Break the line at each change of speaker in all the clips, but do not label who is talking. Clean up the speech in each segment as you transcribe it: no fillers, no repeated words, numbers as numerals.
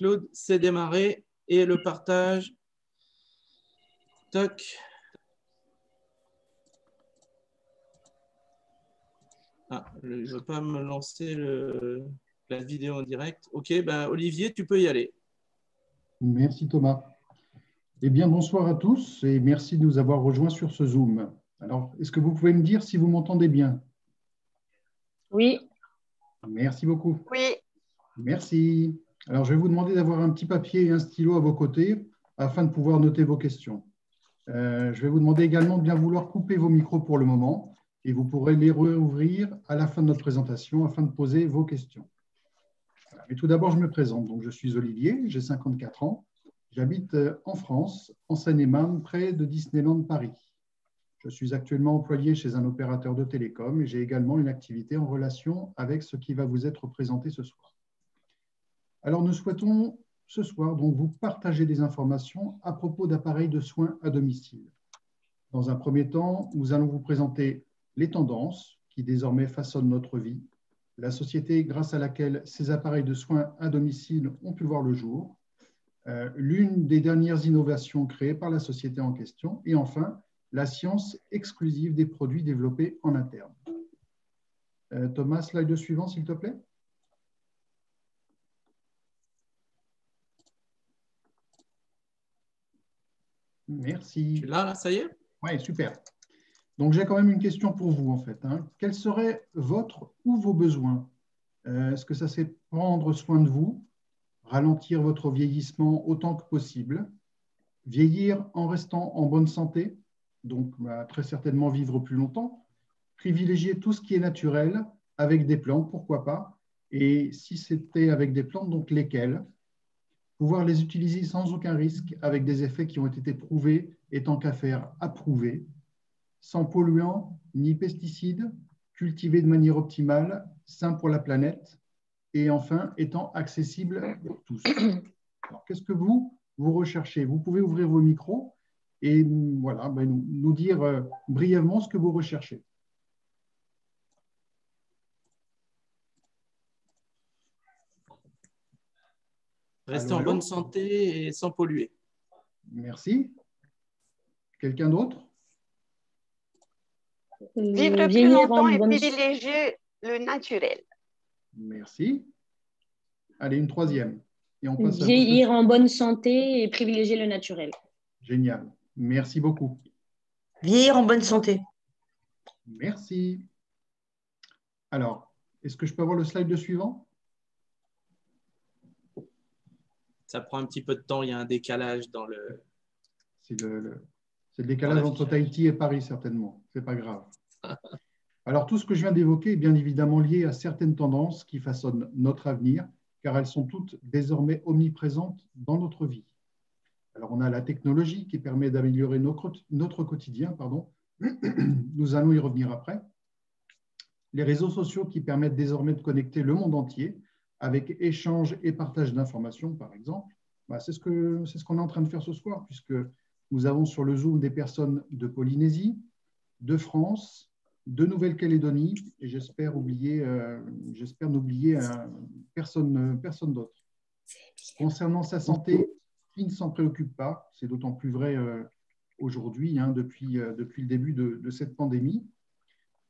Claude, c'est démarré. Et le partage. Toc. Ah, je ne veux pas me lancer la vidéo en direct. OK, ben, Olivier, tu peux y aller.
Merci Thomas. Eh bien, bonsoir à tous et merci de nous avoir rejoints sur ce Zoom. Alors, est-ce que vous pouvez me dire si vous m'entendez bien?
Oui.
Merci beaucoup.
Oui.
Merci. Alors, je vais vous demander d'avoir un petit papier et un stylo à vos côtés afin de pouvoir noter vos questions. Je vais vous demander également de bien vouloir couper vos micros pour le moment et vous pourrez les rouvrir à la fin de notre présentation afin de poser vos questions. Voilà. Mais tout d'abord, je me présente. Donc, je suis Olivier, j'ai 54 ans. J'habite en France, en Seine-et-Marne, près de Disneyland Paris. Je suis actuellement employé chez un opérateur de télécom et j'ai également une activité en relation avec ce qui va vous être présenté ce soir. Alors, nous souhaitons ce soir donc vous partager des informations à propos d'appareils de soins à domicile. Dans un premier temps, nous allons vous présenter les tendances qui désormais façonnent notre vie, la société grâce à laquelle ces appareils de soins à domicile ont pu voir le jour, l'une des dernières innovations créées par la société en question, et enfin, la science exclusive des produits développés en interne. Thomas, slide suivant, s'il te plaît. Merci.
Tu l'as là, ça y est?
Oui, super. Donc, j'ai quand même une question pour vous, en fait. Quels seraient votre ou vos besoins? Est-ce que ça c'est prendre soin de vous, ralentir votre vieillissement autant que possible, vieillir en restant en bonne santé, donc très certainement vivre plus longtemps, privilégier tout ce qui est naturel avec des plantes, pourquoi pas, et si c'était avec des plantes, donc lesquelles, pouvoir les utiliser sans aucun risque avec des effets qui ont été prouvés et tant qu'à faire approuvés, sans polluants ni pesticides, cultivés de manière optimale, sain pour la planète et enfin étant accessible pour tous. Alors, qu'est-ce que vous recherchez? Vous pouvez ouvrir vos micros et voilà, nous dire brièvement ce que vous recherchez.
Rester en bonne santé et sans polluer.
Merci. Quelqu'un d'autre?
Vivre plus longtemps et privilégier le naturel.
Merci. Allez, une troisième. Et on passe
vieillir en bonne santé et privilégier le naturel.
Génial. Merci beaucoup.
Vieillir en bonne santé.
Merci. Alors, est-ce que je peux avoir le slide suivant?
Ça prend un petit peu de temps, il y a un décalage dans le…
C'est le décalage entre Tahiti et Paris, certainement. Ce n'est pas grave. Alors, tout ce que je viens d'évoquer est bien évidemment lié à certaines tendances qui façonnent notre avenir, car elles sont toutes désormais omniprésentes dans notre vie. Alors, on a la technologie qui permet d'améliorer notre quotidien, pardon. Nous allons y revenir après. Les réseaux sociaux qui permettent désormais de connecter le monde entier avec échange et partage d'informations, par exemple. C'est ce qu'on est en train de faire ce soir, puisque nous avons sur le Zoom des personnes de Polynésie, de France, de Nouvelle-Calédonie, et j'espère n'oublier personne d'autre. Concernant sa santé, qui ne s'en préoccupe pas, c'est d'autant plus vrai aujourd'hui, depuis le début de cette pandémie.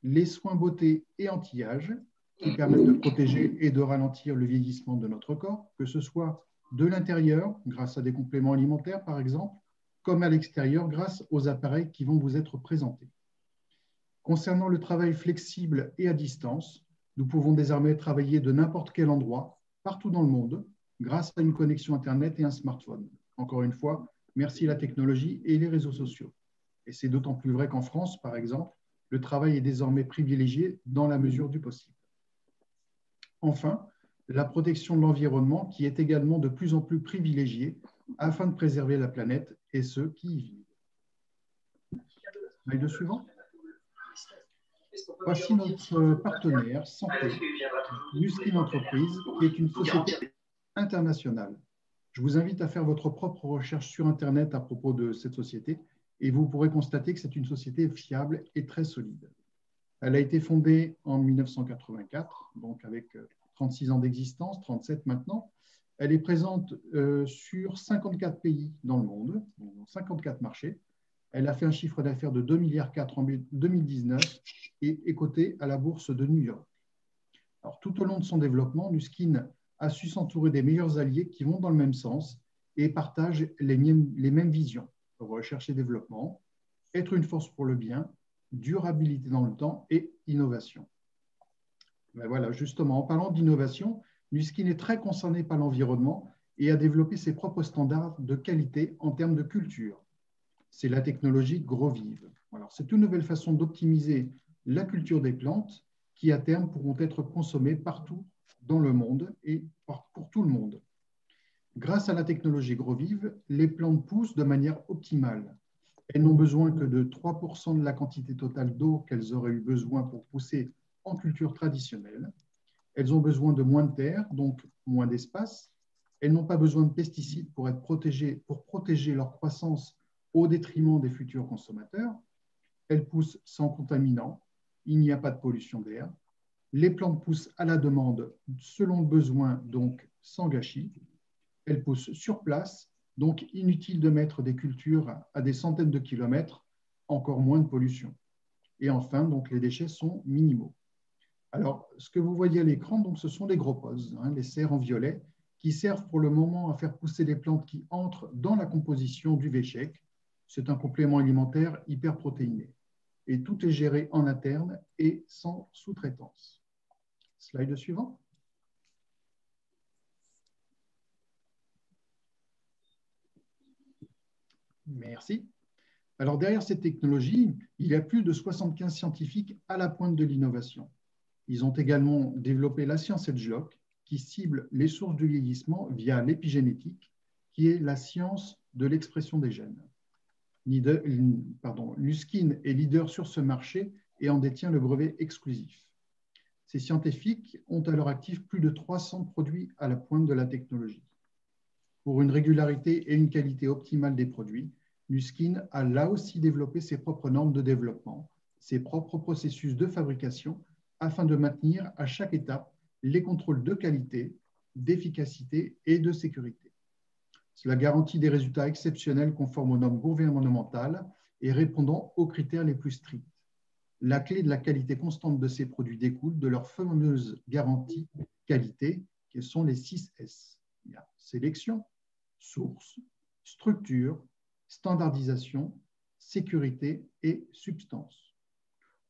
Les soins beauté et anti-âge qui permettent de protéger et de ralentir le vieillissement de notre corps, que ce soit de l'intérieur, grâce à des compléments alimentaires par exemple, comme à l'extérieur, grâce aux appareils qui vont vous être présentés. Concernant le travail flexible et à distance, nous pouvons désormais travailler de n'importe quel endroit, partout dans le monde, grâce à une connexion Internet et un smartphone. Encore une fois, merci la technologie et les réseaux sociaux. Et c'est d'autant plus vrai qu'en France, par exemple, le travail est désormais privilégié dans la mesure du possible. Enfin, la protection de l'environnement qui est également de plus en plus privilégiée afin de préserver la planète et ceux qui y vivent. Slide suivant. Voici notre partenaire santé, Nuskin Entreprise, qui est une société internationale. Je vous invite à faire votre propre recherche sur Internet à propos de cette société et vous pourrez constater que c'est une société fiable et très solide. Elle a été fondée en 1984, donc avec 36 ans d'existence, 37 maintenant. Elle est présente sur 54 pays dans le monde, dans 54 marchés. Elle a fait un chiffre d'affaires de 2,4 milliards en 2019 et est cotée à la bourse de New York. Alors, tout au long de son développement, Nuskin a su s'entourer des meilleurs alliés qui vont dans le même sens et partagent les mêmes visions. Recherche et développement, être une force pour le bien, durabilité dans le temps et innovation. Ben voilà, justement, en parlant d'innovation, Nuskin est très concerné par l'environnement et a développé ses propres standards de qualité en termes de culture. C'est la technologie GrowVive. Alors, c'est une nouvelle façon d'optimiser la culture des plantes qui, à terme, pourront être consommées partout dans le monde et pour tout le monde. Grâce à la technologie GrowVive, les plantes poussent de manière optimale. Elles n'ont besoin que de 3% de la quantité totale d'eau qu'elles auraient eu besoin pour pousser en culture traditionnelle. Elles ont besoin de moins de terre, donc moins d'espace. Elles n'ont pas besoin de pesticides pour protéger leur croissance au détriment des futurs consommateurs. Elles poussent sans contaminants. Il n'y a pas de pollution d'air. Les plantes poussent à la demande selon le besoin, donc sans gâchis. Elles poussent sur place, donc inutile de mettre des cultures à des centaines de kilomètres, encore moins de pollution. Et enfin, donc, les déchets sont minimaux. Alors, ce que vous voyez à l'écran, donc, ce sont les groposes, les serres en violet, qui servent pour le moment à faire pousser les plantes qui entrent dans la composition du véchec. C'est un complément alimentaire hyperprotéiné. Et tout est géré en interne et sans sous-traitance. Slide suivant. Merci. Alors, derrière cette technologie, il y a plus de 75 scientifiques à la pointe de l'innovation. Ils ont également développé la science Edgelock, qui cible les sources du vieillissement via l'épigénétique, qui est la science de l'expression des gènes. Nuskin est leader sur ce marché et en détient le brevet exclusif. Ces scientifiques ont à leur actif plus de 300 produits à la pointe de la technologie. Pour une régularité et une qualité optimale des produits, Nuskin a là aussi développé ses propres normes de développement, ses propres processus de fabrication, afin de maintenir à chaque étape les contrôles de qualité, d'efficacité et de sécurité. Cela garantit des résultats exceptionnels conformes aux normes gouvernementales et répondant aux critères les plus stricts. La clé de la qualité constante de ces produits découle de leur fameuse garantie qualité, qui sont les 6 S. Il y a sélection, source, structure, standardisation, sécurité et substance.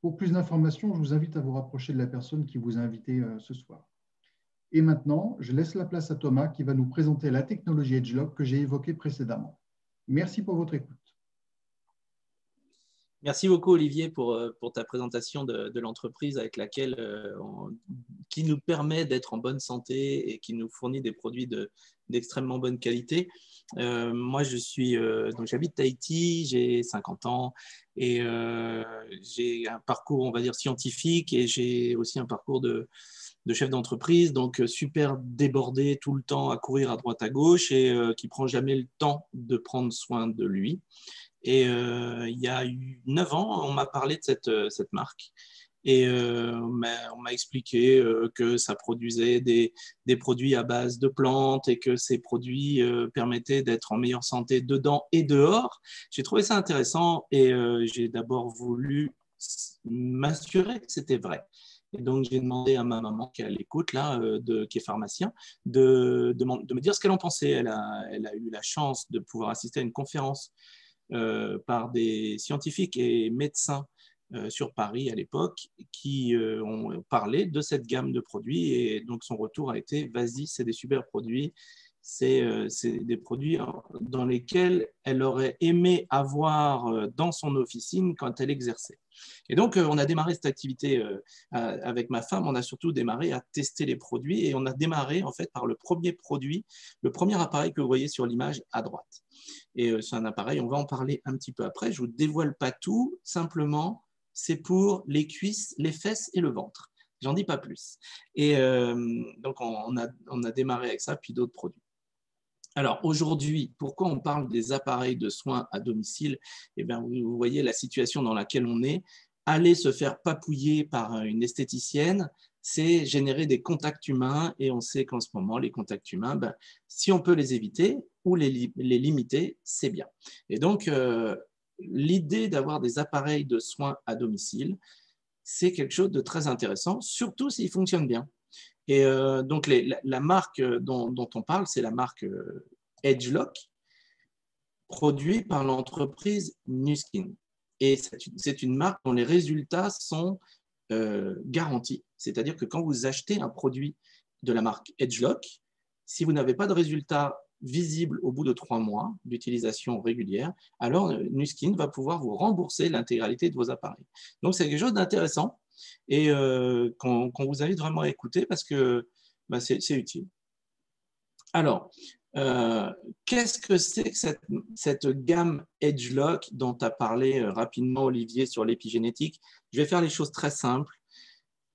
Pour plus d'informations, je vous invite à vous rapprocher de la personne qui vous a invité ce soir. Et maintenant, je laisse la place à Thomas qui va nous présenter la technologie Edgelock que j'ai évoquée précédemment. Merci pour votre écoute.
Merci beaucoup, Olivier, pour ta présentation de l'entreprise avec laquelle, qui nous permet d'être en bonne santé et qui nous fournit des produits d'extrêmement bonne qualité. Moi, j'habite Tahiti, j'ai 50 ans et j'ai un parcours, on va dire, scientifique et j'ai aussi un parcours de chef d'entreprise, donc super débordé tout le temps à courir à droite à gauche et qui ne prend jamais le temps de prendre soin de lui. Et il y a eu 9 ans, on m'a parlé de cette marque et on m'a expliqué que ça produisait des produits à base de plantes et que ces produits permettaient d'être en meilleure santé dedans et dehors. J'ai trouvé ça intéressant et j'ai d'abord voulu m'assurer que c'était vrai. Et donc, j'ai demandé à ma maman qui est à l'écoute, là, qui est pharmacien, de me dire ce qu'elle en pensait. Elle a eu la chance de pouvoir assister à une conférence par des scientifiques et médecins sur Paris à l'époque qui ont parlé de cette gamme de produits et donc son retour a été « vas-y, c'est des super produits ». C'est des produits dans lesquels elle aurait aimé avoir dans son officine quand elle exerçait. Et donc, on a démarré cette activité avec ma femme. On a surtout démarré à tester les produits et on a démarré en fait par le premier produit, le premier appareil que vous voyez sur l'image à droite. Et c'est un appareil, on va en parler un petit peu après. Je ne vous dévoile pas tout, simplement, c'est pour les cuisses, les fesses et le ventre. J'en dis pas plus. Et donc, on a démarré avec ça, puis d'autres produits. Alors aujourd'hui, pourquoi on parle des appareils de soins à domicile? Eh bien, vous voyez la situation dans laquelle on est. aller se faire papouiller par une esthéticienne, c'est générer des contacts humains et on sait qu'en ce moment, les contacts humains, ben, si on peut les éviter ou les limiter, c'est bien. Et donc, l'idée d'avoir des appareils de soins à domicile, c'est quelque chose de très intéressant, surtout s'ils fonctionnent bien. Et donc, la marque dont on parle, c'est la marque Edgelock, produite par l'entreprise Nuskin. Et c'est une marque dont les résultats sont garantis. C'est-à-dire que quand vous achetez un produit de la marque Edgelock, si vous n'avez pas de résultats visibles au bout de 3 mois d'utilisation régulière, alors Nuskin va pouvoir vous rembourser l'intégralité de vos appareils. Donc, c'est quelque chose d'intéressant et qu'on vous invite vraiment à écouter parce que bah, c'est utile. Alors, qu'est-ce que c'est que cette gamme Edgelock dont a parlé rapidement Olivier sur l'épigénétique? Je vais faire les choses très simples.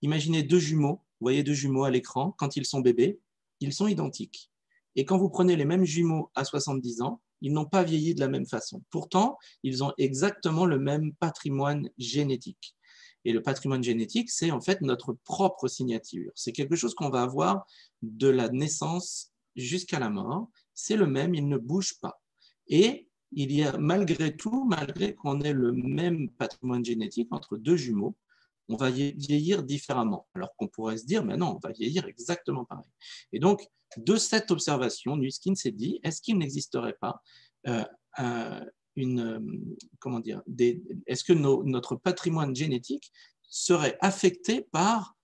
Imaginez 2 jumeaux, vous voyez 2 jumeaux à l'écran, quand ils sont bébés, ils sont identiques. Et quand vous prenez les mêmes jumeaux à 70 ans, ils n'ont pas vieilli de la même façon. Pourtant, ils ont exactement le même patrimoine génétique. Et le patrimoine génétique, c'est en fait notre propre signature. C'est quelque chose qu'on va avoir de la naissance jusqu'à la mort. C'est le même, il ne bouge pas. Et il y a malgré tout, malgré qu'on ait le même patrimoine génétique entre 2 jumeaux, on va vieillir différemment. Alors qu'on pourrait se dire, mais non, on va vieillir exactement pareil. Et donc, de cette observation, Nuskin s'est dit, est-ce qu'il n'existerait pas est-ce que notre patrimoine génétique serait affecté par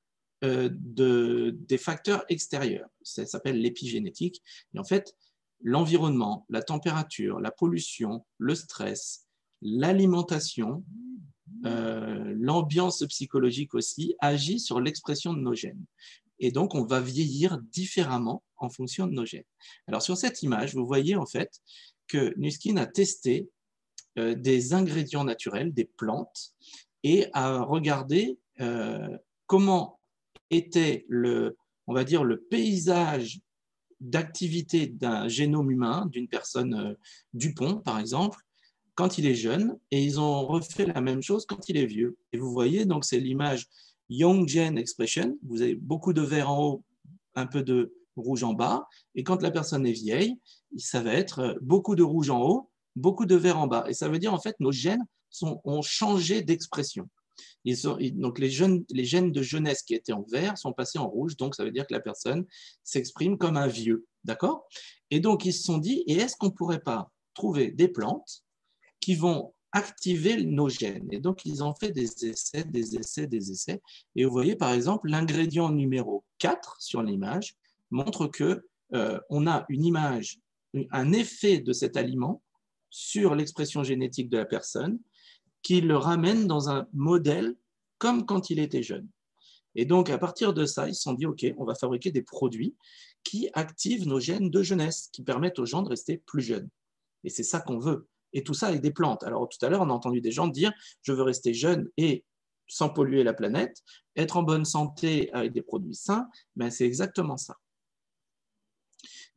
des facteurs extérieurs? Ça s'appelle l'épigénétique. Et en fait, l'environnement, la température, la pollution, le stress, l'alimentation, l'ambiance psychologique aussi agit sur l'expression de nos gènes. Et donc, on va vieillir différemment en fonction de nos gènes. Alors, sur cette image, vous voyez en fait que Nuskin a testé des ingrédients naturels, des plantes, et a regardé comment était on va dire, le paysage d'activité d'un génome humain, d'une personne Dupont, par exemple, quand il est jeune, et ils ont refait la même chose quand il est vieux. Et vous voyez, donc c'est l'image Young Gene Expression. Vous avez beaucoup de vert en haut, un peu de rouge en bas. Et quand la personne est vieille, ça va être beaucoup de rouge en haut, beaucoup de vert en bas. Et ça veut dire, en fait, nos gènes ont changé d'expression. Donc, les gènes de jeunesse qui étaient en vert sont passés en rouge. Donc, ça veut dire que la personne s'exprime comme un vieux. D'accord? Et donc, ils se sont dit, et est-ce qu'on ne pourrait pas trouver des plantes qui vont activer nos gènes? Et donc, ils ont fait des essais, des essais, des essais. Et vous voyez, par exemple, l'ingrédient numéro 4 sur l'image montre qu'on a une image, un effet de cet aliment sur l'expression génétique de la personne qui le ramène dans un modèle comme quand il était jeune. Et donc, à partir de ça, ils se sont dit, OK, on va fabriquer des produits qui activent nos gènes de jeunesse, qui permettent aux gens de rester plus jeunes. Et c'est ça qu'on veut. Et tout ça avec des plantes. Alors, tout à l'heure, on a entendu des gens dire, je veux rester jeune et sans polluer la planète, être en bonne santé avec des produits sains, ben, c'est exactement ça.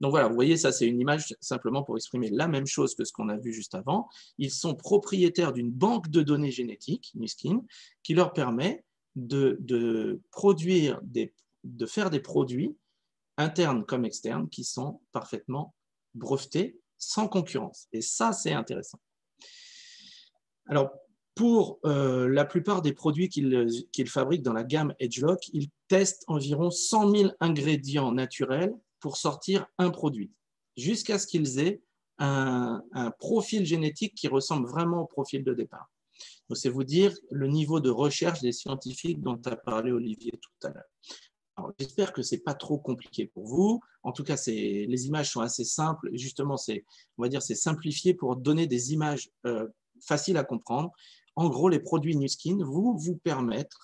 Donc voilà, vous voyez, ça c'est une image simplement pour exprimer la même chose que ce qu'on a vu juste avant. Ils sont propriétaires d'une banque de données génétiques, Nuskin, qui leur permet de faire des produits internes comme externes qui sont parfaitement brevetés, sans concurrence. Et ça, c'est intéressant. Alors, pour la plupart des produits qu'ils fabriquent dans la gamme Edgelock, ils testent environ 100 000 ingrédients naturels pour sortir un produit, jusqu'à ce qu'ils aient un profil génétique qui ressemble vraiment au profil de départ. Donc, c'est vous dire le niveau de recherche des scientifiques dont a parlé Olivier tout à l'heure. J'espère que ce n'est pas trop compliqué pour vous. En tout cas, les images sont assez simples. Justement, on va dire c'est simplifié pour donner des images faciles à comprendre. En gros, les produits Nuskin vous permettent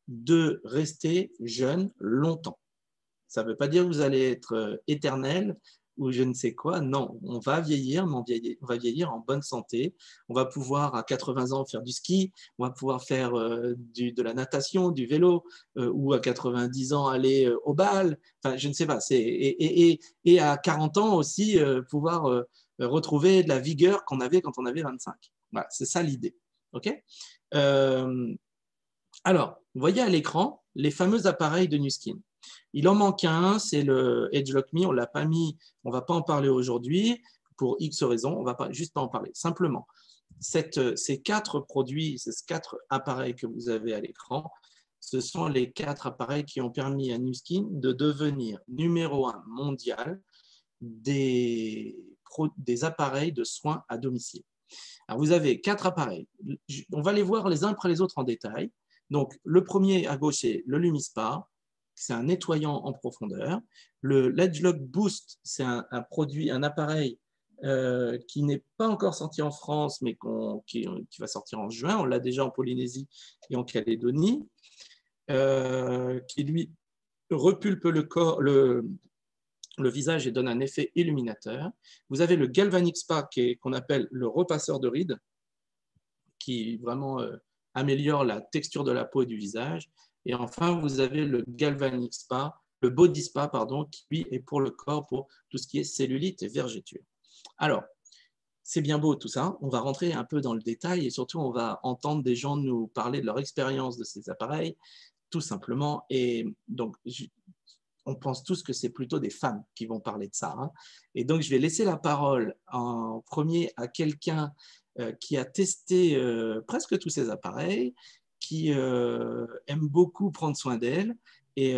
de rester jeune longtemps. Ça ne veut pas dire que vous allez être éternel ou je ne sais quoi. Non, on va vieillir, mais on va vieillir en bonne santé. On va pouvoir, à 80 ans, faire du ski. On va pouvoir faire de la natation, du vélo, ou à 90 ans, aller au bal. Enfin, je ne sais pas. Et à 40 ans aussi, pouvoir retrouver de la vigueur qu'on avait quand on avait 25. Voilà, c'est ça l'idée. OK ? Alors, vous voyez à l'écran les fameux appareils de Nu Skin. Il en manque un, c'est le EdgeLock Me. On ne l'a pas mis, on ne va pas en parler aujourd'hui pour X raisons. On ne va juste pas en parler. Simplement, ces 4 produits, ces 4 appareils que vous avez à l'écran, ce sont les 4 appareils qui ont permis à Nu Skin de devenir numéro 1 mondial des appareils de soins à domicile. Alors, vous avez 4 appareils. On va les voir les uns après les autres en détail. Donc, le premier à gauche, c'est le LumiSpa. C'est un nettoyant en profondeur. Le LedgeLock Boost, c'est un appareil qui n'est pas encore sorti en France, mais qui va sortir en juin. On l'a déjà en Polynésie et en Calédonie, qui lui repulpe le visage et donne un effet illuminateur. Vous avez le Galvanic Spa qu'on appelle le repasseur de rides, qui vraiment améliore la texture de la peau et du visage. Et enfin, vous avez le Galvanic Spa, le Body Spa, pardon, qui lui est pour le corps, pour tout ce qui est cellulite et vergeture. Alors, c'est bien beau tout ça. On va rentrer un peu dans le détail et surtout, on va entendre des gens nous parler de leur expérience de ces appareils, tout simplement. Et donc, on pense tous que c'est plutôt des femmes qui vont parler de ça. Hein. Et donc, je vais laisser la parole en premier à quelqu'un qui a testé presque tous ces appareils, qui aime beaucoup prendre soin d'elle et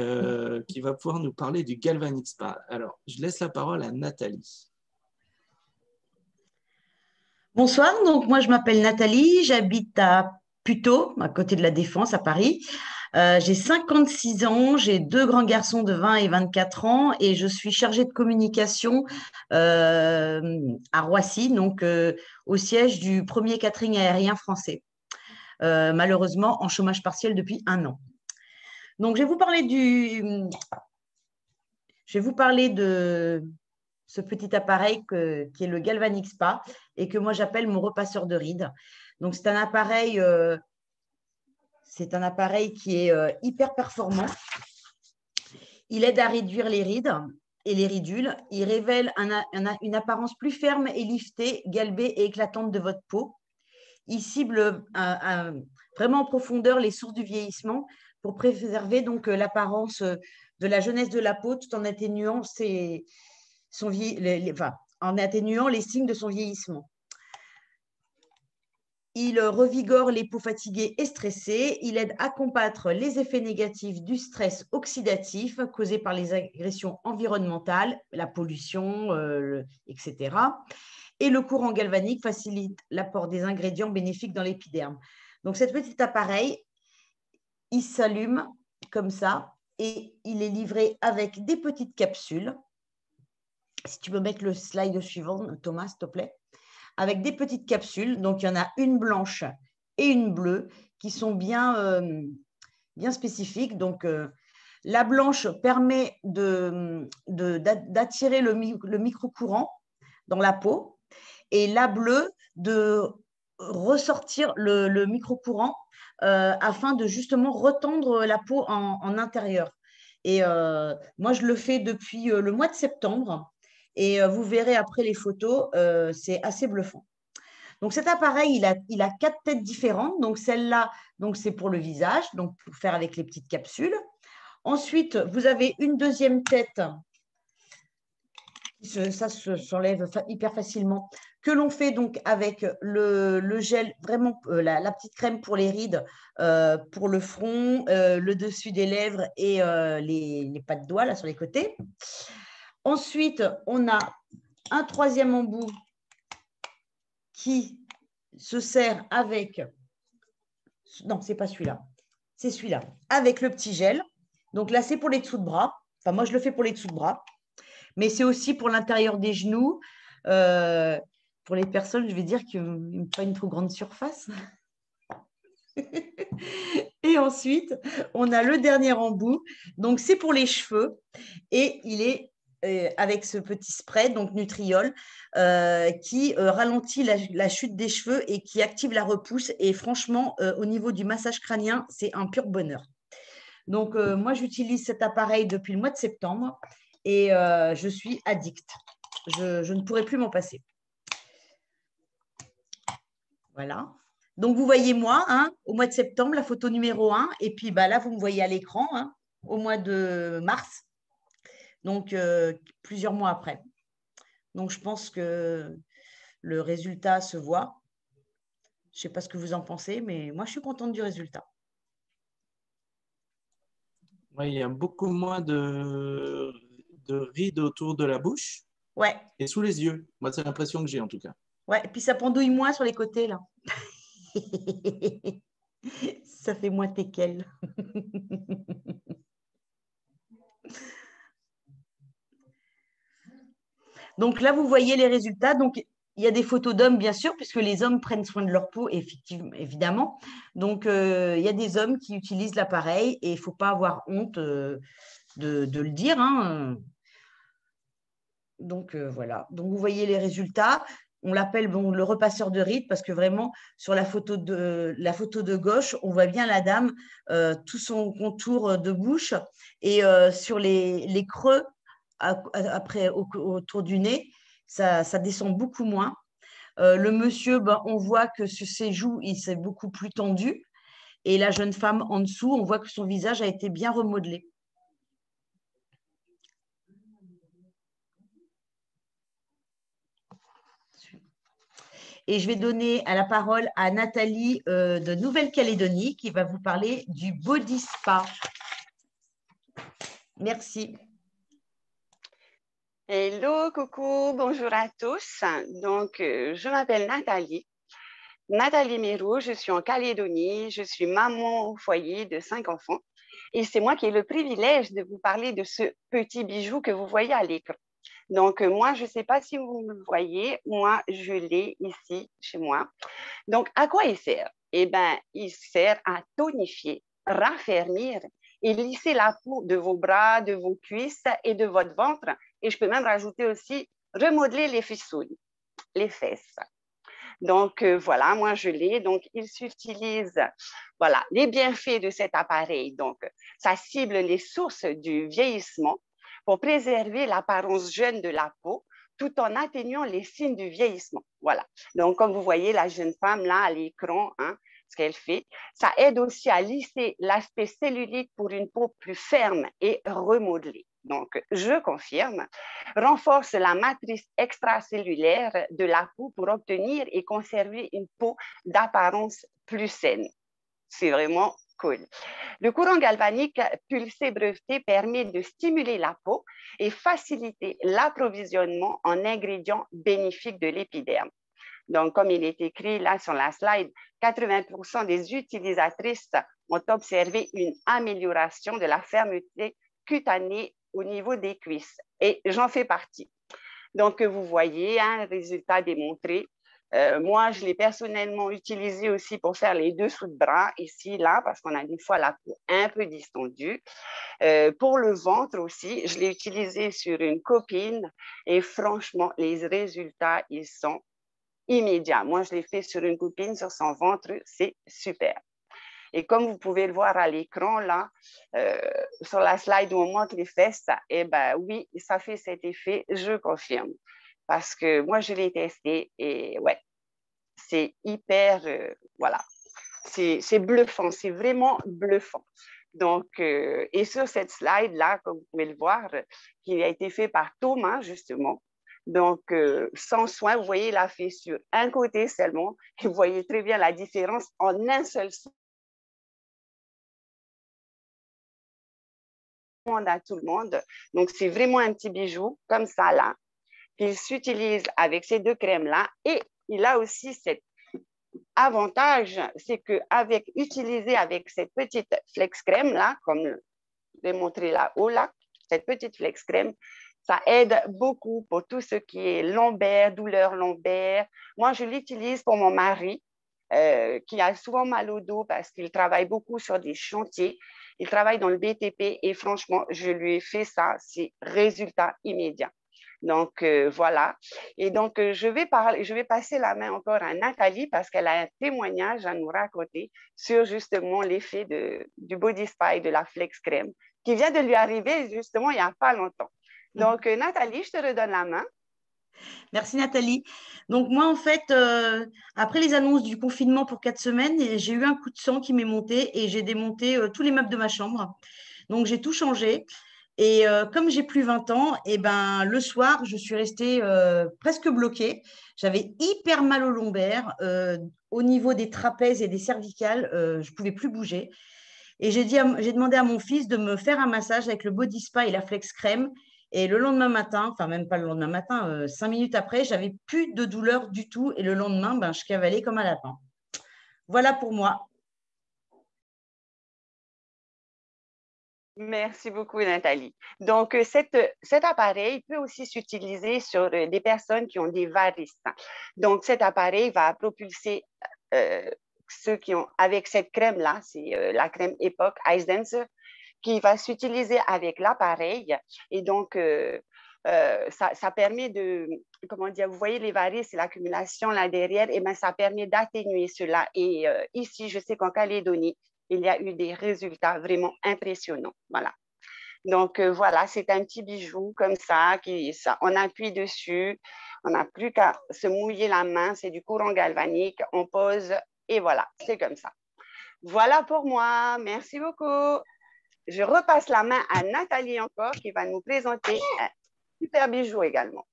qui va pouvoir nous parler du Galvanic Spa. Alors, je laisse la parole à Nathalie.
Bonsoir, donc moi je m'appelle Nathalie, j'habite à Puteaux, à côté de la Défense, à Paris. J'ai 56 ans, j'ai 2 grands garçons de 20 et 24 ans et je suis chargée de communication à Roissy, donc au siège du premier catering aérien français. Malheureusement, en chômage partiel depuis 1 an. Donc, je vais vous parler de ce petit appareil qui est le Galvanic Spa et que moi j'appelle mon repasseur de rides. Donc, c'est un appareil qui est hyper performant. Il aide à réduire les rides et les ridules. Il révèle une apparence plus ferme et liftée, galbée et éclatante de votre peau. Il cible vraiment en profondeur les sources du vieillissement pour préserver donc l'apparence de la jeunesse de la peau tout en atténuant les signes de son vieillissement. Il revigore les peaux fatiguées et stressées. Il aide à combattre les effets négatifs du stress oxydatif causé par les agressions environnementales, la pollution, etc. Et le courant galvanique facilite l'apport des ingrédients bénéfiques dans l'épiderme. Donc, cet petit appareil, il s'allume comme ça et il est livré avec des petites capsules. Si tu peux mettre le slide suivant, Thomas, s'il te plaît. Avec des petites capsules. Donc, il y en a une blanche et une bleue qui sont bien spécifiques. Donc, la blanche permet d'attirer le micro-courant dans la peau et la bleue de ressortir le micro-courant afin de justement retendre la peau en intérieur. Et moi, je le fais depuis le mois de septembre. Et vous verrez après les photos, c'est assez bluffant. Donc, cet appareil, il a 4 têtes différentes. Donc, celle-là, c'est pour le visage, donc pour faire avec les petites capsules. Ensuite, vous avez une deuxième tête. Ça s'enlève hyper facilement, que l'on fait donc avec le gel, vraiment la petite crème pour les rides, pour le front, le dessus des lèvres et les pas de doigts là sur les côtés. Ensuite, on a un troisième embout qui se sert avec… Non, ce n'est pas celui-là. C'est celui-là, avec le petit gel. Donc là, c'est pour les dessous de bras. Enfin, moi, je le fais pour les dessous de bras. Mais c'est aussi pour l'intérieur des genoux. Pour les personnes, je vais dire qu'ils n'ont pas une trop grande surface. Et ensuite, on a le dernier embout. Donc, c'est pour les cheveux. Et il est avec ce petit spray, donc Nutriol, qui ralentit la chute des cheveux et qui active la repousse. Et franchement, au niveau du massage crânien, c'est un pur bonheur. Donc, moi, j'utilise cet appareil depuis le mois de septembre et je suis addict. Je ne pourrais plus m'en passer. Voilà. Donc, vous voyez moi, hein, au mois de septembre, la photo numéro 1. Et puis bah, là, vous me voyez à l'écran, hein, au mois de mars. Donc, plusieurs mois après. Donc, je pense que le résultat se voit. Je ne sais pas ce que vous en pensez, mais moi, je suis contente du résultat.
Ouais, il y a beaucoup moins de rides autour de la bouche
Ouais.
et sous les yeux. Moi, c'est l'impression que j'ai en tout cas.
Ouais, et puis ça pendouille moins sur les côtés, là. Ça fait moins teckel. Donc là, vous voyez les résultats. Donc, il y a des photos d'hommes, bien sûr, puisque les hommes prennent soin de leur peau, effectivement, évidemment. Donc, il y a des hommes qui utilisent l'appareil et il ne faut pas avoir honte de le dire, hein. Donc, voilà. Donc, vous voyez les résultats. On l'appelle bon, le repasseur de rides parce que vraiment, sur la photo de gauche, on voit bien la dame, tout son contour de bouche et sur les creux après, autour du nez, ça descend beaucoup moins. Le monsieur, ben, on voit que sur ses joues, il s'est beaucoup plus tendu. Et la jeune femme en dessous, on voit que son visage a été bien remodelé. Et je vais donner la parole à Nathalie de Nouvelle-Calédonie qui va vous parler du Body Spa. Merci.
Hello, coucou, bonjour à tous. Donc, je m'appelle Nathalie. Nathalie Mérou, je suis en Calédonie, je suis maman au foyer de 5 enfants. Et c'est moi qui ai le privilège de vous parler de ce petit bijou que vous voyez à l'écran. Donc, moi, je ne sais pas si vous me voyez, moi, je l'ai ici chez moi. Donc, à quoi il sert? Eh bien, il sert à tonifier, raffermir et lisser la peau de vos bras, de vos cuisses et de votre ventre. Et je peux même rajouter aussi remodeler les fissures, les fesses. Donc, voilà, moi, je l'ai. Donc, il s'utilise, voilà, les bienfaits de cet appareil. Donc, ça cible les sources du vieillissement pour préserver l'apparence jeune de la peau tout en atténuant les signes du vieillissement. Voilà. Donc, comme vous voyez, la jeune femme, là, à l'écran, hein, ce qu'elle fait, ça aide aussi à lisser l'aspect cellulite pour une peau plus ferme et remodelée. Donc, je confirme, renforce la matrice extracellulaire de la peau pour obtenir et conserver une peau d'apparence plus saine. C'est vraiment cool. Le courant galvanique pulsé breveté permet de stimuler la peau et faciliter l'approvisionnement en ingrédients bénéfiques de l'épiderme. Donc, comme il est écrit là sur la slide, 80% des utilisatrices ont observé une amélioration de la fermeté cutanée au niveau des cuisses. Et j'en fais partie. Donc, vous voyez, un résultat démontré. Moi, je l'ai personnellement utilisé aussi pour faire les dessous de bras, ici, là, parce qu'on a des fois la peau un peu distendue. Pour le ventre aussi, je l'ai utilisé sur une copine et franchement, les résultats, ils sont immédiats. Moi, je l'ai fait sur une copine, sur son ventre, c'est super. Et comme vous pouvez le voir à l'écran, là, sur la slide où on montre les fesses, eh bien oui, ça fait cet effet, je confirme. Parce que moi, je l'ai testé et ouais, c'est hyper, voilà, c'est bluffant, c'est vraiment bluffant. Donc, et sur cette slide-là, comme vous pouvez le voir, qui a été fait par Thomas, justement. Donc, sans soin, vous voyez, il a fait sur un côté seulement. Et vous voyez très bien la différence en un seul soin. À tout le monde. Donc, c'est vraiment un petit bijou comme ça, là, qu'il s'utilise avec ces deux crèmes-là. Et il a aussi cet avantage, c'est qu'avec utilisé avec cette petite flex crème-là, comme je l'ai montré là-haut, là, cette petite flex crème, ça aide beaucoup pour tout ce qui est lombaire, douleur lombaire. Moi, je l'utilise pour mon mari, qui a souvent mal au dos parce qu'il travaille beaucoup sur des chantiers. Il travaille dans le BTP et franchement, je lui ai fait ça, c'est résultat immédiat. Donc, voilà. Et donc, je vais passer la main encore à Nathalie parce qu'elle a un témoignage à nous raconter sur justement l'effet du Body Spa et de la Flex Crème qui vient de lui arriver justement il n'y a pas longtemps. Donc, Nathalie, je te redonne la main.
Merci Nathalie. Donc moi, en fait, après les annonces du confinement pour 4 semaines, j'ai eu un coup de sang qui m'est monté et j'ai démonté tous les meubles de ma chambre. Donc j'ai tout changé. Et comme j'ai plus 20 ans, et ben, le soir, je suis restée presque bloquée. J'avais hyper mal au lombaire, au niveau des trapèzes et des cervicales, je ne pouvais plus bouger. Et j'ai demandé à mon fils de me faire un massage avec le Body Spa et la Flex Crème. Et le lendemain matin, enfin même pas le lendemain matin, 5 minutes après, j'avais plus de douleur du tout. Et le lendemain, ben, je cavalais comme un lapin. Voilà pour moi.
Merci beaucoup, Nathalie. Donc, cet appareil peut aussi s'utiliser sur des personnes qui ont des varices. Donc, cet appareil va propulser ceux qui ont, avec cette crème-là, c'est la crème Epoch Ice Dancer, qui va s'utiliser avec l'appareil. Et donc, ça permet de, comment dire, vous voyez les varices et l'accumulation là derrière, et bien, ça permet d'atténuer cela. Et ici, je sais qu'en Calédonie, il y a eu des résultats vraiment impressionnants. Voilà. Donc, voilà, c'est un petit bijou comme ça, on appuie dessus, on n'a plus qu'à se mouiller la main, c'est du courant galvanique, on pose et voilà, c'est comme ça. Voilà pour moi, merci beaucoup. Je repasse la main à Nathalie encore qui va nous présenter un super bijou également.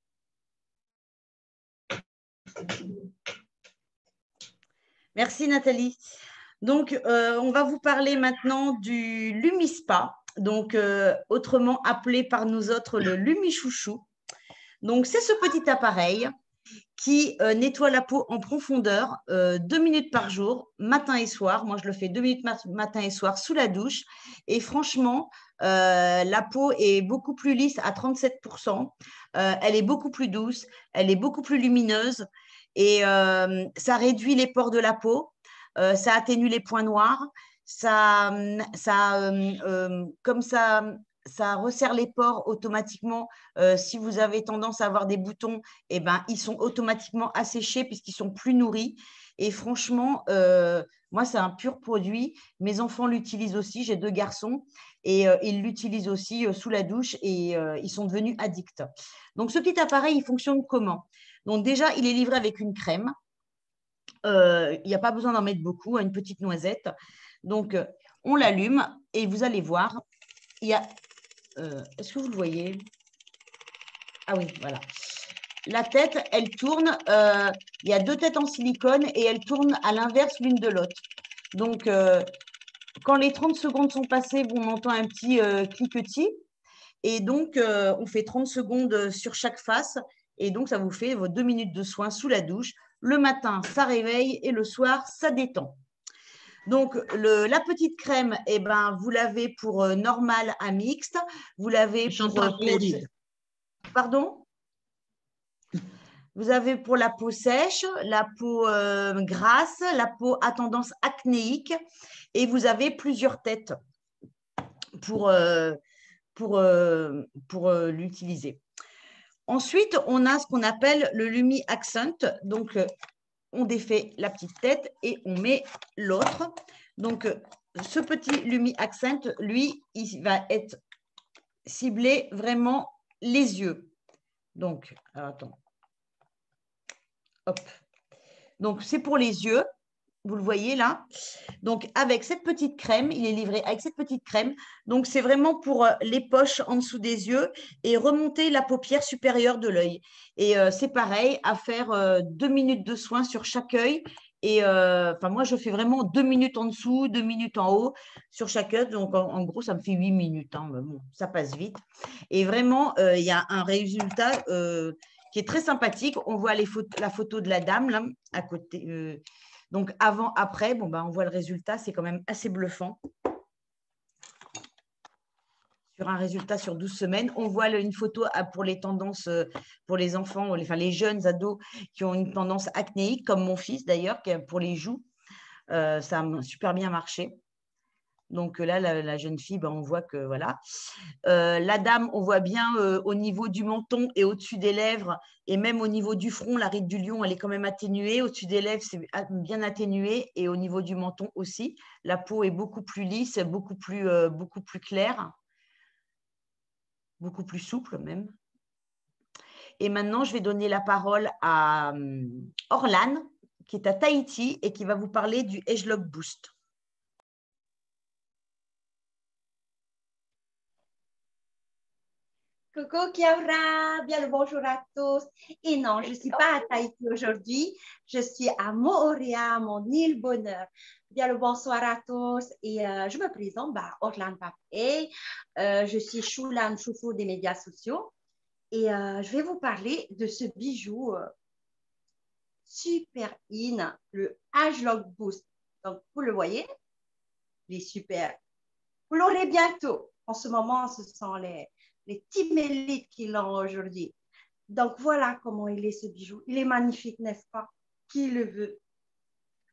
Merci Nathalie. Donc, on va vous parler maintenant du Lumispa, donc autrement appelé par nous autres le Lumichouchou. Donc, c'est ce petit appareil qui nettoie la peau en profondeur 2 minutes par jour, matin et soir. Moi, je le fais 2 minutes matin et soir sous la douche. Et franchement, la peau est beaucoup plus lisse à 37%. Elle est beaucoup plus douce, elle est beaucoup plus lumineuse et ça réduit les pores de la peau. Ça atténue les points noirs, comme ça resserre les pores automatiquement. Si vous avez tendance à avoir des boutons, eh ben, ils sont automatiquement asséchés puisqu'ils sont plus nourris. Et franchement, moi, c'est un pur produit. Mes enfants l'utilisent aussi. J'ai 2 garçons et ils l'utilisent aussi sous la douche et ils sont devenus addicts. Donc, ce petit appareil, il fonctionne comment? Donc, déjà, il est livré avec une crème. Il n'y a pas besoin d'en mettre beaucoup, une petite noisette. Donc, on l'allume et vous allez voir, il y a… est-ce que vous le voyez? Ah oui, voilà. La tête, elle tourne. Il y a 2 têtes en silicone et elles tournent à l'inverse l'une de l'autre. Donc, quand les 30 secondes sont passées, on entend un petit cliquetis. Et donc, on fait 30 secondes sur chaque face. Et donc, ça vous fait vos 2 minutes de soin sous la douche. Le matin, ça réveille et le soir, ça détend. Donc, la petite crème, eh ben, vous l'avez pour normal à mixte. Vous l'avez pour… Pardon? Vous avez pour la peau sèche, la peau grasse, la peau à tendance acnéique. Et vous avez plusieurs têtes pour l'utiliser. Ensuite, on a ce qu'on appelle le Lumi Accent. Donc, on défait la petite tête et on met l'autre. Donc, ce petit Lumi Accent, lui, il va être ciblé vraiment les yeux. Donc, alors, attends. Hop. Donc, c'est pour les yeux. Vous le voyez là. Donc, avec cette petite crème, il est livré avec cette petite crème. Donc, c'est vraiment pour les poches en dessous des yeux et remonter la paupière supérieure de l'œil. Et c'est pareil, à faire 2 minutes de soin sur chaque œil. Et moi, je fais vraiment 2 minutes en dessous, 2 minutes en haut sur chaque œil. Donc, en gros, ça me fait 8 minutes. Hein. Bon, ça passe vite. Et vraiment, il y a un résultat qui est très sympathique. On voit la photo de la dame là, à côté. Donc, avant, après, bon, on voit le résultat, c'est quand même assez bluffant. Sur un résultat sur 12 semaines, on voit une photo pour les tendances, pour les enfants, enfin les jeunes ados qui ont une tendance acnéique, comme mon fils d'ailleurs, pour les joues. Ça a super bien marché. Donc là, la jeune fille, on voit que voilà. La dame, on voit bien au niveau du menton et au-dessus des lèvres, et même au niveau du front, la ride du lion, elle est quand même atténuée. Au-dessus des lèvres, c'est bien atténué, et au niveau du menton aussi. La peau est beaucoup plus lisse, beaucoup plus claire, beaucoup plus souple même. Et maintenant, je vais donner la parole à Orlan, qui est à Tahiti et qui va vous parler du ageLOC Boost.
Coucou Kiaura, bien le bonjour à tous. Et non, je ne suis pas à Tahiti aujourd'hui, je suis à Moorea, mon île bonheur. Bien le bonsoir à tous et je me présente, Orlan Papé. Je suis Choulan Chouchou des médias sociaux et je vais vous parler de ce bijou super in, le ageLOC Boost. Donc, vous le voyez, il est super. Vous l'aurez bientôt. En ce moment, ce sont les team élites qui l'ont aujourd'hui. Donc, voilà comment il est ce bijou. Il est magnifique, n'est-ce pas? Qui le veut?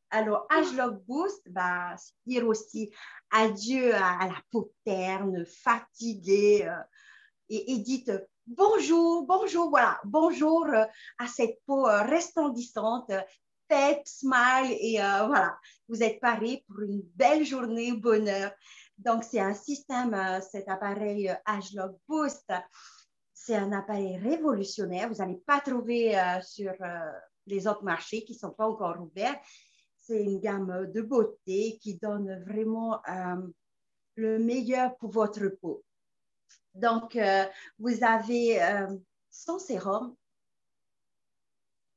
Alors, ageLOC Boost, c'est dire aussi adieu à la peau terne, fatiguée, et dites bonjour, bonjour, voilà, bonjour à cette peau resplendissante, fête, smile, et voilà, vous êtes parés pour une belle journée, bonheur. Donc, c'est un système, cet appareil ageLOC Boost, c'est un appareil révolutionnaire. Vous n'allez pas trouver sur les autres marchés qui ne sont pas encore ouverts. C'est une gamme de beauté qui donne vraiment le meilleur pour votre peau. Donc, vous avez son sérum.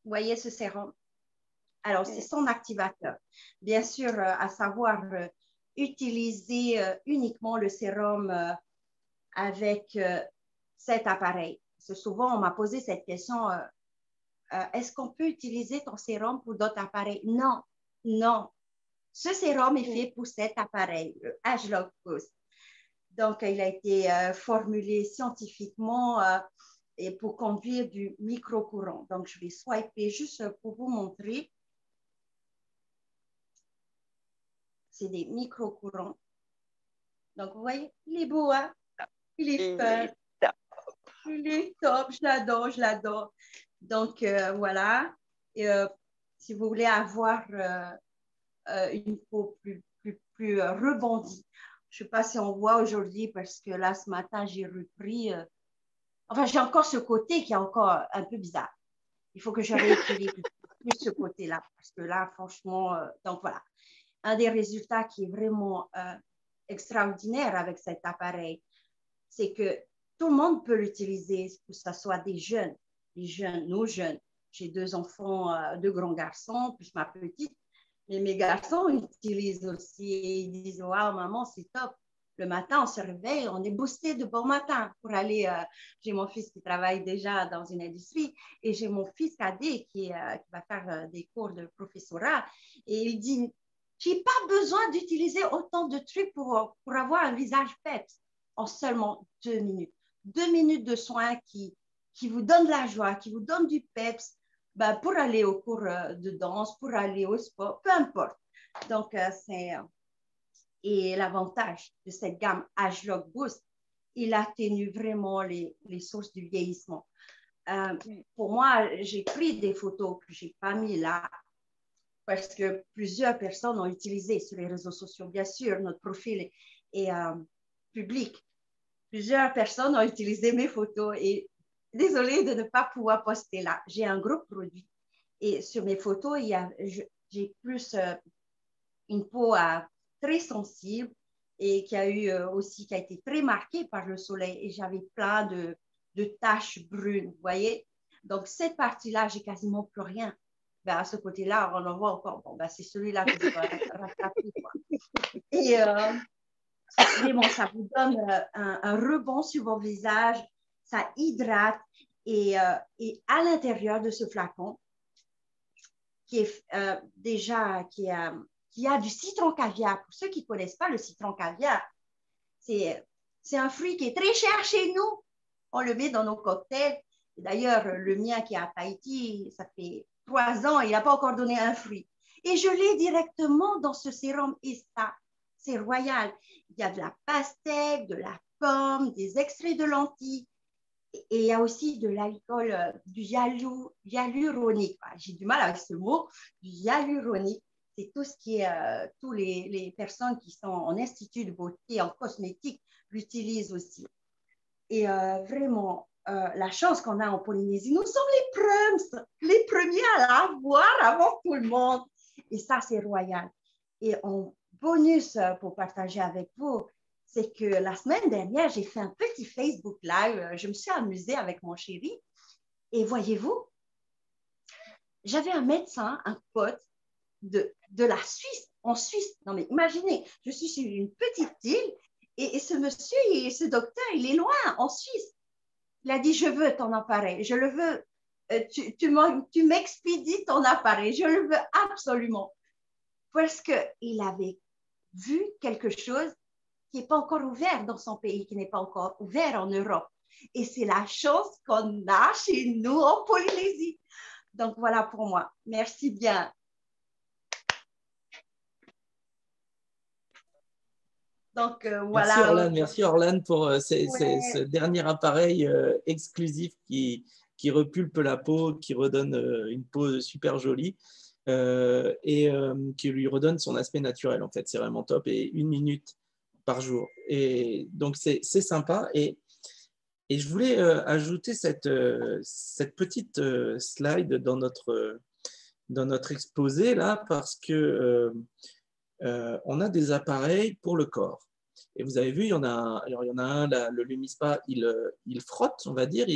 Vous voyez ce sérum? Alors, c'est son activateur. Bien sûr, à savoir utiliser uniquement le sérum avec cet appareil. Parce que souvent, on m'a posé cette question, est-ce qu'on peut utiliser ton sérum pour d'autres appareils? Non, non. Ce sérum est fait pour cet appareil, le ageLOC Boost. Donc, il a été formulé scientifiquement et pour conduire du micro-courant. Donc, je vais swiper juste pour vous montrer. C'est des micro-courants. Donc, vous voyez, il est beau, hein? Il est fun. Il est top. Je l'adore, je l'adore. Donc, voilà. Et, si vous voulez avoir une peau plus rebondie. Je ne sais pas si on voit aujourd'hui parce que là, ce matin, j'ai repris. Enfin, j'ai encore ce côté qui est encore un peu bizarre. Il faut que je rééquilibre plus ce côté-là parce que là, franchement, donc voilà. Un des résultats qui est vraiment extraordinaire avec cet appareil, c'est que tout le monde peut l'utiliser, que ce soit des jeunes, nos jeunes. J'ai 2 enfants, 2 grands garçons, plus ma petite. Mais mes garçons utilisent aussi et ils disent « Waouh, maman, c'est top ». Le matin, on se réveille, on est boosté de bon matin pour aller… j'ai mon fils qui travaille déjà dans une industrie et j'ai mon fils cadet qui va faire des cours de professorat. Et il dit « J'ai pas besoin d'utiliser autant de trucs pour avoir un visage peps en seulement 2 minutes. 2 minutes de soins qui vous donnent la joie, qui vous donnent du peps. » Pour aller au cours de danse, pour aller au sport, peu importe. Donc, et l'avantage de cette gamme ageLOC Boost, il atténue vraiment les sources du vieillissement. Pour moi, j'ai pris des photos que je n'ai pas mis là parce que plusieurs personnes ont utilisé sur les réseaux sociaux. Bien sûr, notre profil est public. Plusieurs personnes ont utilisé mes photos et désolée de ne pas pouvoir poster là. J'ai un gros produit et sur mes photos, j'ai plus une peau très sensible et qui a été très marquée par le soleil et j'avais plein de taches brunes, vous voyez. Donc, cette partie-là, j'ai quasiment plus rien. À ce côté-là, on en voit encore. Bon, c'est celui-là que je dois rattraper. Et vraiment, ça vous donne un rebond sur vos visages, ça hydrate et à l'intérieur de ce flacon qui a du citron caviar. Pour ceux qui ne connaissent pas le citron caviar, c'est un fruit qui est très cher chez nous. On le met dans nos cocktails. D'ailleurs, le mien qui est à Tahiti, ça fait 3 ans, il n'a pas encore donné un fruit. Et je l'ai directement dans ce sérum et ça, c'est royal. Il y a de la pastèque, de la pomme, des extraits de lentilles. Et il y a aussi de l'alcool, du hyaluronique. J'ai du mal avec ce mot, du hyaluronique. C'est tout ce qui est, tous les personnes qui sont en institut de beauté, en cosmétique, l'utilisent aussi. Et vraiment, la chance qu'on a en Polynésie. Nous sommes les premiers à l'avoir avant tout le monde. Et ça, c'est royal. Et en bonus pour partager avec vous, c'est que la semaine dernière, j'ai fait un petit Facebook Live. Je me suis amusée avec mon chéri. Et voyez-vous, j'avais un médecin, un pote de la Suisse, en Suisse. Non, mais imaginez, je suis sur une petite île et ce monsieur, ce docteur, il est loin, en Suisse. Il a dit, je veux ton appareil, je le veux. Tu m'expédies ton appareil, je le veux absolument. Parce qu'il avait vu quelque chose qui n'est pas encore ouvert dans son pays, qui n'est pas encore ouvert en Europe. Et c'est la chance qu'on a chez nous en Polynésie. Donc, voilà pour moi. Merci bien. Donc, voilà.
Merci Orlane pour ce dernier appareil exclusif qui repulpe la peau, qui redonne une peau super jolie et qui lui redonne son aspect naturel. En fait, c'est vraiment top. Et 1 minute par jour. Et donc, c'est sympa. Et je voulais ajouter cette petite slide dans notre exposé là parce que on a des appareils pour le corps. Et vous avez vu, il y en a un, le Lumispa, il frotte, on va dire,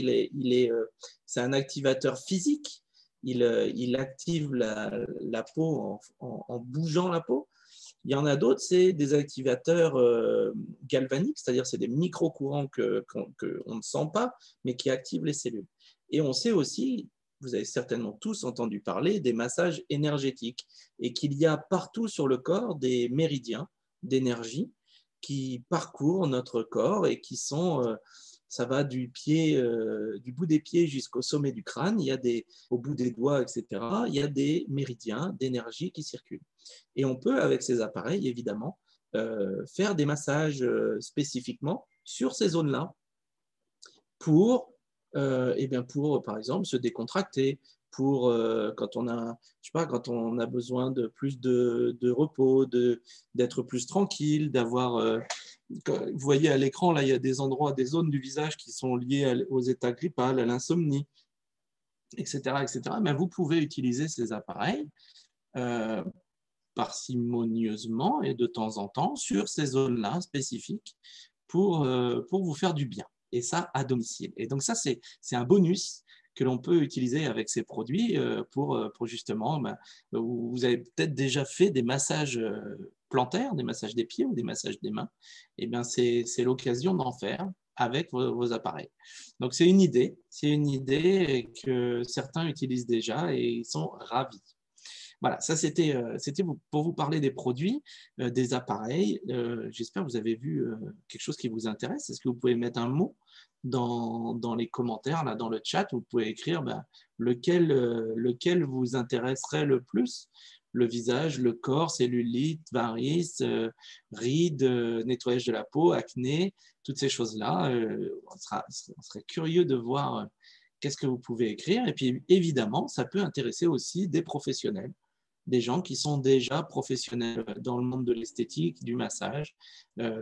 c'est un activateur physique, il active la peau en bougeant la peau. Il y en a d'autres, c'est des activateurs galvaniques, c'est-à-dire c'est des micro-courants qu'on ne sent pas, mais qui activent les cellules. Et on sait aussi, vous avez certainement tous entendu parler des massages énergétiques et qu'il y a partout sur le corps des méridiens d'énergie qui parcourent notre corps et qui sont, ça va du bout des pieds jusqu'au sommet du crâne, au bout des doigts, etc. Il y a des méridiens d'énergie qui circulent. Et on peut, avec ces appareils, évidemment, faire des massages spécifiquement sur ces zones-là pour, par exemple, se décontracter, pour quand on a besoin de plus de repos, d'être plus tranquille, d'avoir... vous voyez à l'écran, là, il y a des zones du visage qui sont liées aux états grippales, à l'insomnie, etc., etc. Mais vous pouvez utiliser ces appareils parcimonieusement et de temps en temps sur ces zones-là spécifiques pour vous faire du bien. Et ça, à domicile. Et donc ça, c'est un bonus que l'on peut utiliser avec ces produits pour justement, vous avez peut-être déjà fait des massages plantaires, des massages des pieds ou des massages des mains. Et bien, c'est l'occasion d'en faire avec vos appareils. Donc, c'est une idée que certains utilisent déjà et ils sont ravis. Voilà, ça c'était pour vous parler des produits, des appareils. J'espère que vous avez vu quelque chose qui vous intéresse. Est-ce que vous pouvez mettre un mot dans les commentaires, là, dans le chat? Vous pouvez écrire lequel vous intéresserait le plus. Le visage, le corps, cellulite, varices, rides, nettoyage de la peau, acné, toutes ces choses-là. On serait curieux de voir qu'est-ce que vous pouvez écrire. Et puis, évidemment, ça peut intéresser aussi des professionnels, des gens qui sont déjà professionnels dans le monde de l'esthétique, du massage.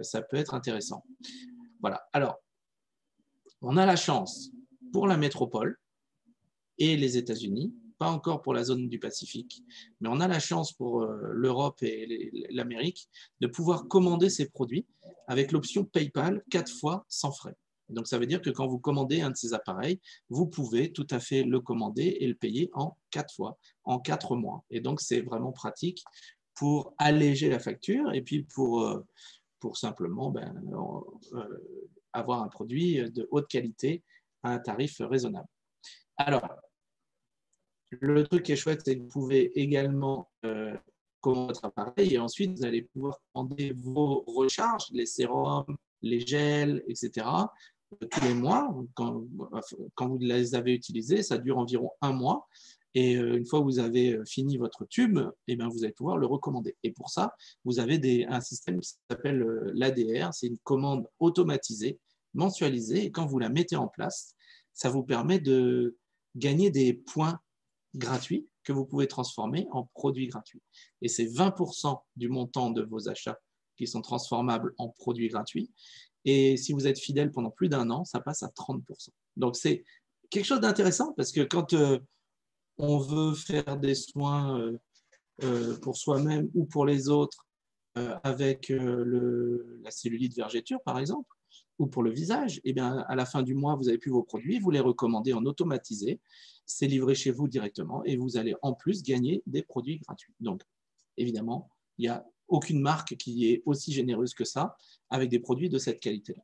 Ça peut être intéressant. Voilà. Alors, on a la chance pour la métropole et les États-Unis, pas encore pour la zone du Pacifique, mais on a la chance pour l'Europe et l'Amérique de pouvoir commander ces produits avec l'option PayPal 4 fois sans frais. Donc, ça veut dire que quand vous commandez un de ces appareils, vous pouvez tout à fait le commander et le payer en 4 fois, en 4 mois. Et donc, c'est vraiment pratique pour alléger la facture et puis pour simplement avoir un produit de haute qualité à un tarif raisonnable. Alors, le truc qui est chouette, c'est que vous pouvez également commander votre appareil et ensuite, vous allez pouvoir commander vos recharges, les sérums, les gels, etc., tous les mois. Quand vous les avez utilisés, ça dure environ 1 mois. Et une fois que vous avez fini votre tube, eh bien, vous allez pouvoir le recommander. Et pour ça, vous avez un système qui s'appelle l'ADR. C'est une commande automatisée, mensualisée. Et quand vous la mettez en place, ça vous permet de gagner des points gratuits que vous pouvez transformer en produits gratuits. Et c'est 20% du montant de vos achats qui sont transformables en produits gratuits. Et si vous êtes fidèle pendant plus d'1 an, ça passe à 30%. Donc, c'est quelque chose d'intéressant parce que quand on veut faire des soins pour soi-même ou pour les autres avec la cellulite vergéture, par exemple, ou pour le visage, eh bien, à la fin du mois, vous avez plus vos produits, vous les recommandez en automatisé, c'est livré chez vous directement et vous allez en plus gagner des produits gratuits. Donc, évidemment, il n'y a aucune marque qui est aussi généreuse que ça avec des produits de cette qualité-là.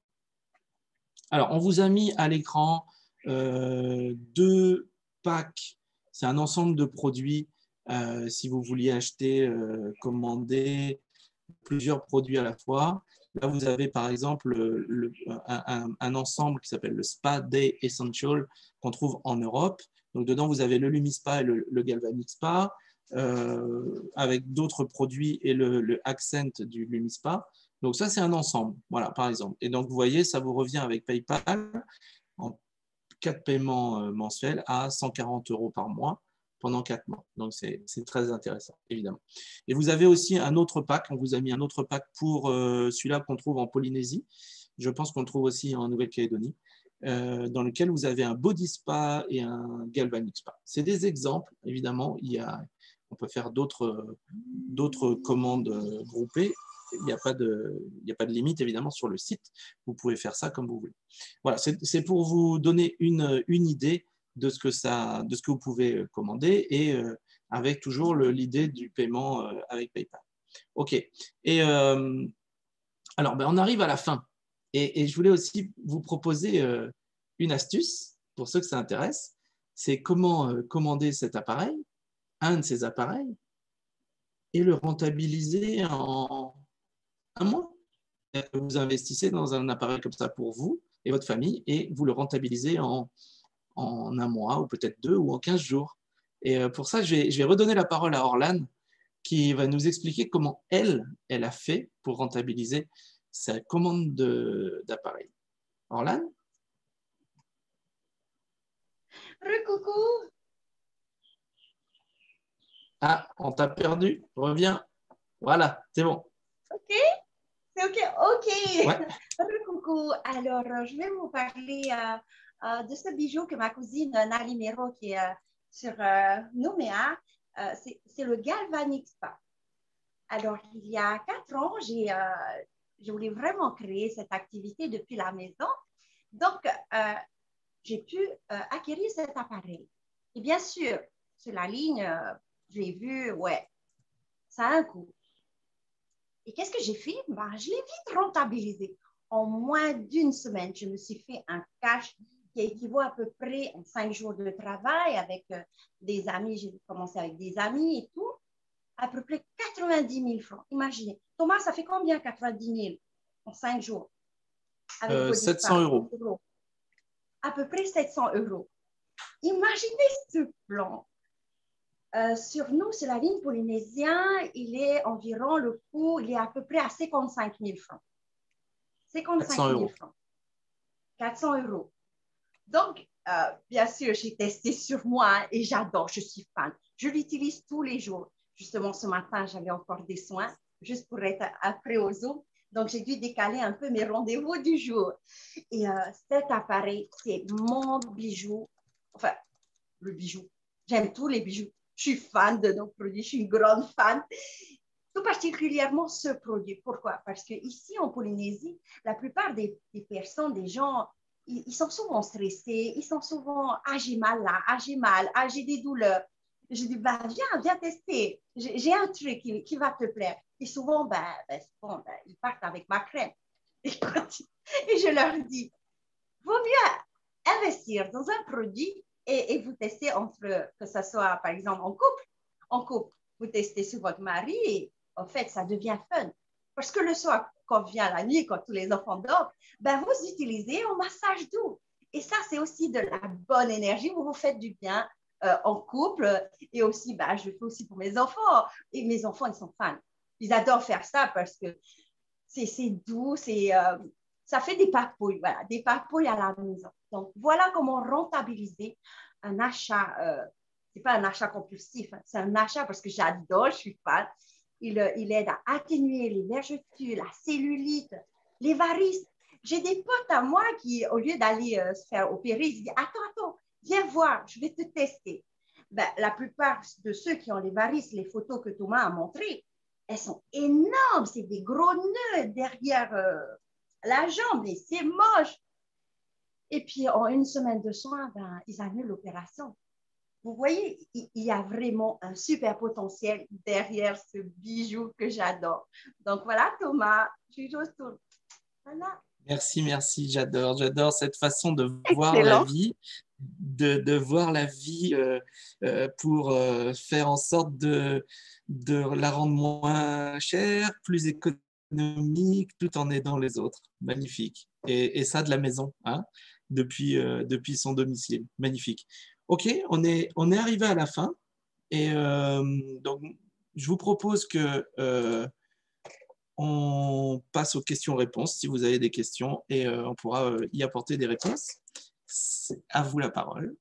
Alors, on vous a mis à l'écran 2 packs. C'est un ensemble de produits. Si vous vouliez acheter, commander plusieurs produits à la fois. Là, vous avez par exemple un ensemble qui s'appelle le Spa Day Essential qu'on trouve en Europe. Donc, dedans, vous avez le Lumispa et le Galvanic Spa avec d'autres produits et le Accent du Lumispa. Donc, ça, c'est un ensemble, voilà, par exemple. Et donc, vous voyez, ça vous revient avec PayPal en 4 paiements mensuels à 140 € par mois pendant 4 mois. Donc, c'est très intéressant, évidemment. Et vous avez aussi un autre pack. On vous a mis un autre pack pour celui-là qu'on trouve en Polynésie. Je pense qu'on le trouve aussi en Nouvelle-Calédonie, dans lequel vous avez un Body Spa et un Galvanic Spa. C'est des exemples, évidemment. On peut faire d'autres commandes groupées. Il n'y a pas de limite, évidemment, sur le site. Vous pouvez faire ça comme vous voulez. Voilà, c'est pour vous donner une idée de ce que vous pouvez commander et avec toujours l'idée du paiement avec PayPal. OK. Et alors, on arrive à la fin. Et je voulais aussi vous proposer une astuce pour ceux que ça intéresse. C'est comment commander cet appareil, un de ces appareils, et le rentabiliser en un mois. Vous investissez dans un appareil comme ça pour vous et votre famille et vous le rentabilisez en un mois ou peut-être 2 ou en 15 jours. Et pour ça, je vais redonner la parole à Orlane qui va nous expliquer comment elle a fait pour rentabiliser sa commande d'appareil. Orlane?
Coucou.
Ah, on t'a perdu. Reviens. Voilà, c'est bon.
OK. C'est OK. OK.
Ouais.
Coucou. Alors, je vais vous parler de ce bijou que ma cousine Nali Mero, qui est sur Nouméa, c'est le Galvanic Spa. Alors, il y a 4 ans, je voulais vraiment créer cette activité depuis la maison. Donc, j'ai pu acquérir cet appareil. Et bien sûr, sur la ligne, j'ai vu, ouais, ça a un coût. Et qu'est-ce que j'ai fait? Je l'ai vite rentabilisé. En moins d'1 semaine, je me suis fait un cash qui équivaut à peu près en 5 jours de travail avec des amis. J'ai commencé avec des amis et tout. À peu près 90 000 francs. Imaginez. Thomas, ça fait combien 90 000 en 5 jours?
Avec 700 €.
À peu près 700 €. Imaginez ce plan. Sur nous, sur la ligne polynésienne, il est environ, le coût, il est à peu près à 55 000 francs. 55 000 francs. 400 €. Donc, bien sûr, j'ai testé sur moi et j'adore, je suis fan. Je l'utilise tous les jours. Justement, ce matin, j'avais encore des soins juste pour être après au Zoom. Donc, j'ai dû décaler un peu mes rendez-vous du jour. Et cet appareil, c'est mon bijou. Enfin, le bijou. J'aime tous les bijoux. Je suis fan de nos produits. Je suis une grande fan. Tout particulièrement ce produit. Pourquoi? Parce qu'ici, en Polynésie, la plupart des personnes, des gens, ils sont souvent stressés. Ils sont souvent, j'ai mal là, j'ai mal, j'ai des douleurs. Je dis, viens tester. J'ai un truc qui va te plaire. Et souvent, ils partent avec ma crème. Et je leur dis, vaut mieux investir dans un produit et vous testez que ce soit, par exemple, en couple. Vous testez sur votre mari et en fait, ça devient fun. Parce que le soir, quand vient la nuit, quand tous les enfants dorment, vous utilisez un massage doux. Et ça, c'est aussi de la bonne énergie. Vous vous faites du bien en couple. Et aussi, je le fais aussi pour mes enfants. Et mes enfants, ils sont fans. Ils adorent faire ça parce que c'est doux, ça fait des papouilles, voilà, des papouilles à la maison. Donc, voilà comment rentabiliser un achat. Ce n'est pas un achat compulsif, hein, c'est un achat parce que j'adore, je suis fan. Il aide à atténuer les vergetures, la cellulite, les varices. J'ai des potes à moi qui, au lieu d'aller se faire opérer, ils disent « Attends, viens voir, je vais te tester. » Ben, la plupart de ceux qui ont les varices, les photos que Thomas a montrées, elles sont énormes. C'est des gros nœuds derrière la jambe et c'est moche. Et puis, en une semaine de soins, ben, ils annulent l'opération. Vous voyez, il y a vraiment un super potentiel derrière ce bijou que j'adore. Donc voilà, Thomas, tu joues tout. Voilà.
Merci, j'adore cette façon de voir la vie, de voir la vie pour faire en sorte de la rendre moins chère, plus économique, tout en aidant les autres. Magnifique. Et ça de la maison, hein, depuis son domicile. Magnifique. Ok, on est arrivé à la fin. Et donc, je vous propose que on passe aux questions-réponses si vous avez des questions et on pourra y apporter des réponses. À vous la parole.